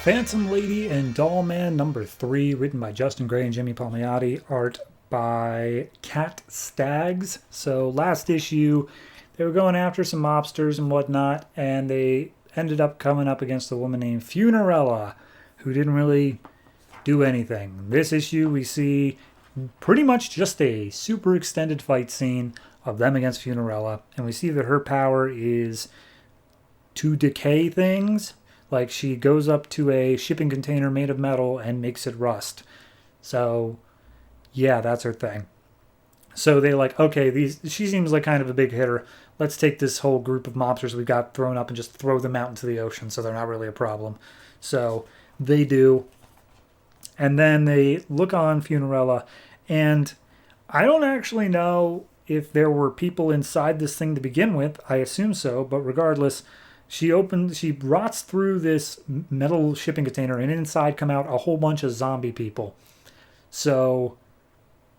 Phantom Lady and Doll Man number 3, written by Justin Gray and Jimmy Palmiotti, art by Cat Staggs. So last issue, they were going after some mobsters and whatnot, and they ended up coming up against a woman named Funerella, who didn't really do anything. This issue, we see pretty much just a super extended fight scene of them against Funerella, and we see that her power is to decay things. Like, she goes up to a shipping container made of metal and makes it rust. So, yeah, that's her thing. So they like, okay, she seems like kind of a big hitter. Let's take this whole group of mobsters we've got thrown up and just throw them out into the ocean so they're not really a problem. So they do. And then they look on Funerella, and I don't actually know if there were people inside this thing to begin with. I assume so, but regardless, she rots through this metal shipping container, and inside come out a whole bunch of zombie people. So,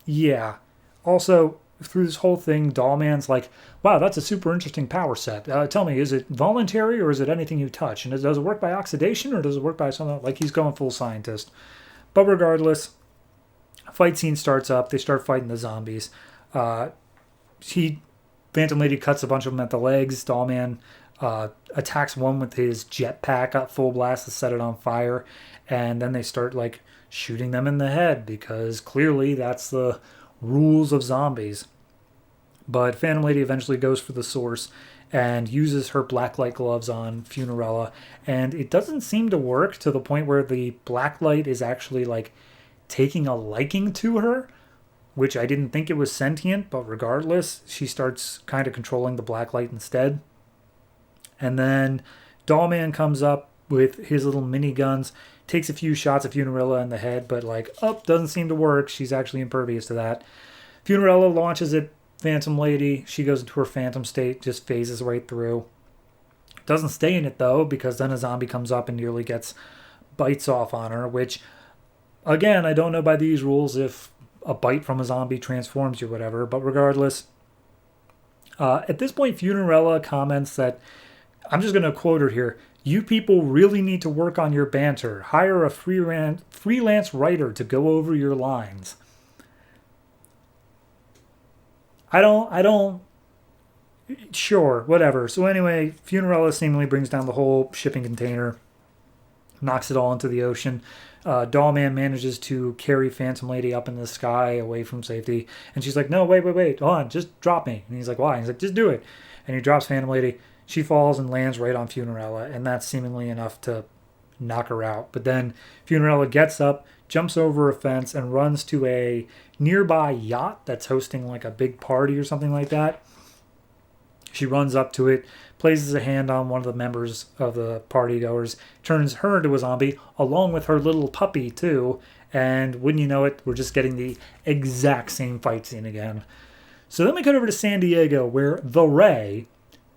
yeah. Also, through this whole thing, Dollman's like, wow, that's a super interesting power set. Tell me, is it voluntary or is it anything you touch? And does it work by oxidation or does it work by something? Like, he's going full scientist. But regardless, fight scene starts up. They start fighting the zombies. Phantom Lady cuts a bunch of them at the legs. Dollman attacks one with his jetpack at full blast to set it on fire, and then they start like shooting them in the head because clearly that's the rules of zombies. But Phantom Lady eventually goes for the source and uses her blacklight gloves on Funerella, and it doesn't seem to work to the point where the blacklight is actually like taking a liking to her, which I didn't think it was sentient, but regardless, she starts kind of controlling the blacklight instead. And then Dollman comes up with his little mini guns, takes a few shots of Funerella in the head, but doesn't seem to work. She's actually impervious to that. Funerella launches at Phantom Lady. She goes into her phantom state, just phases right through. Doesn't stay in it though, because then a zombie comes up and nearly gets bites off on her, which, again, I don't know by these rules if a bite from a zombie transforms you or whatever, but regardless, at this point, Funerella comments that, I'm just going to quote her here, "You people really need to work on your banter. Hire a freelance writer to go over your lines." Sure, whatever. So anyway, Funerella seemingly brings down the whole shipping container, knocks it all into the ocean. Dollman manages to carry Phantom Lady up in the sky away from safety. And she's like, no, wait, hold on, just drop me. And he's like, why? And he's like, just do it. And he drops Phantom Lady. She falls and lands right on Funerella, and that's seemingly enough to knock her out. But then Funerella gets up, jumps over a fence, and runs to a nearby yacht that's hosting like a big party or something like that. She runs up to it, places a hand on one of the members of the party goers, turns her into a zombie, along with her little puppy too, and wouldn't you know it, we're just getting the exact same fight scene again. So then we cut over to San Diego, where The Ray,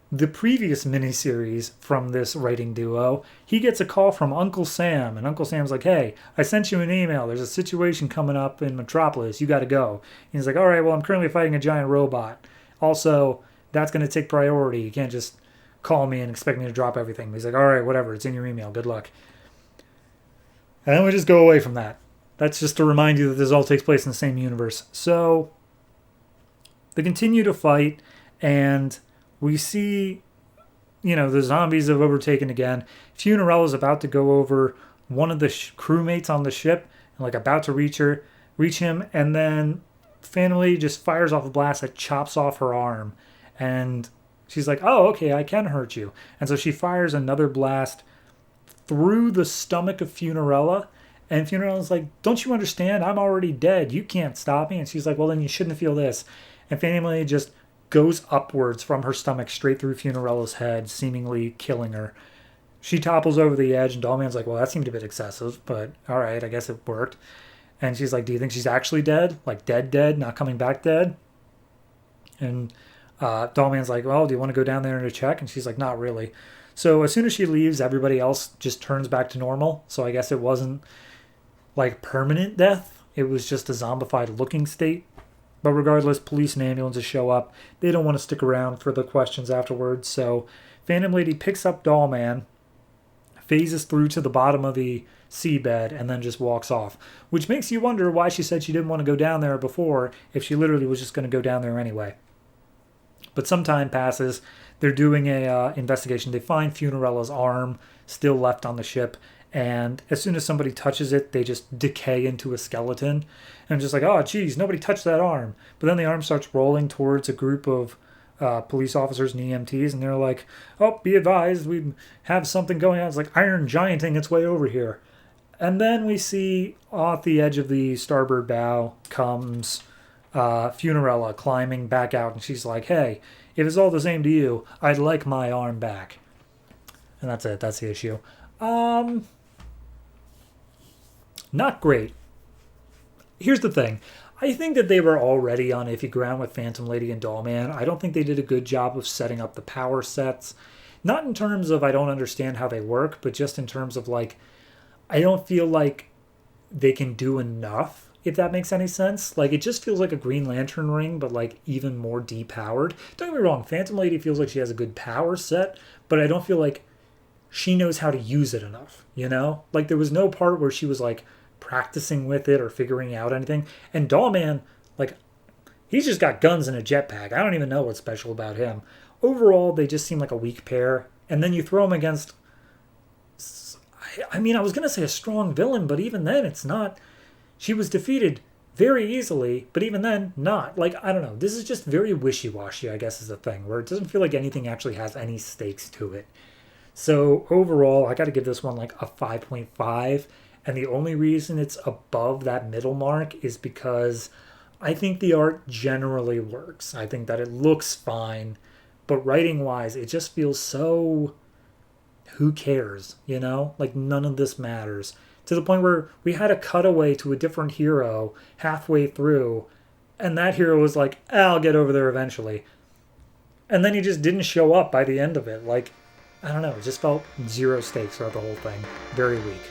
the previous miniseries from this writing duo, he gets a call from Uncle Sam, and Uncle Sam's like, hey, I sent you an email. There's a situation coming up in Metropolis. You got to go. And he's like, all right, well, I'm currently fighting a giant robot. Also, that's going to take priority. You can't just call me and expect me to drop everything. He's like, all right, whatever. It's in your email. Good luck. And then we just go away from that. That's just to remind you that this all takes place in the same universe. So they continue to fight, and we see, the zombies have overtaken again. Funerella's about to go over one of the crewmates on the ship and about to reach him, and then Phantom Lady just fires off a blast that chops off her arm. And she's like, oh, okay, I can hurt you. And so she fires another blast through the stomach of Funerella. And Funerella's like, don't you understand? I'm already dead. You can't stop me. And she's like, well, then you shouldn't feel this. And Phantom Lady just goes upwards from her stomach straight through Funerella's head, seemingly killing her. She topples over the edge, and Dollman's like, well, that seemed a bit excessive, but all right, I guess it worked. And she's like, do you think she's actually dead? Like dead, not coming back dead? And Dollman's like, well, do you want to go down there and check? And she's like, not really. So as soon as she leaves, everybody else just turns back to normal. So I guess it wasn't like permanent death. It was just a zombified looking state. But regardless, police and ambulances show up. They don't want to stick around for the questions afterwards. So Phantom Lady picks up Dollman, phases through to the bottom of the seabed, and then just walks off. Which makes you wonder why she said she didn't want to go down there before if she literally was just going to go down there anyway. But some time passes. They're doing a investigation. They find Funarella's arm still left on the ship, and as soon as somebody touches it, they just decay into a skeleton. And just like, oh, geez, nobody touched that arm. But then the arm starts rolling towards a group of police officers and EMTs, and they're like, oh, be advised, we have something going on. It's like Iron Gianting its way over here. And then we see off the edge of the starboard bow comes Funarella climbing back out, and she's like, hey, if it's all the same to you, I'd like my arm back. And that's it. That's the issue. Not great. Here's the thing. I think that they were already on iffy ground with Phantom Lady and Dollman. I don't think they did a good job of setting up the power sets. Not in terms of I don't understand how they work, but just in terms of like, I don't feel like they can do enough, if that makes any sense. Like, it just feels like a Green Lantern ring, but like even more depowered. Don't get me wrong, Phantom Lady feels like she has a good power set, but I don't feel like she knows how to use it enough, you know? Like, there was no part where she was like practicing with it or figuring out anything. And Dollman, like, he's just got guns and a jetpack. I don't even know what's special about him. Overall, they just seem like a weak pair. And then you throw them against, I mean, I was going to say a strong villain, but even then, it's not. She was defeated very easily, but even then, not. Like, I don't know. This is just very wishy-washy, I guess, is the thing, where it doesn't feel like anything actually has any stakes to it. So overall, I got to give this one like a 5.5. And the only reason it's above that middle mark is because I think the art generally works. I think that it looks fine. But writing-wise, it just feels so... who cares, you know? Like, none of this matters. To the point where we had a cutaway to a different hero halfway through, and that hero was like, I'll get over there eventually. And then he just didn't show up by the end of it. Like, I don't know, it just felt zero stakes throughout the whole thing. Very weak.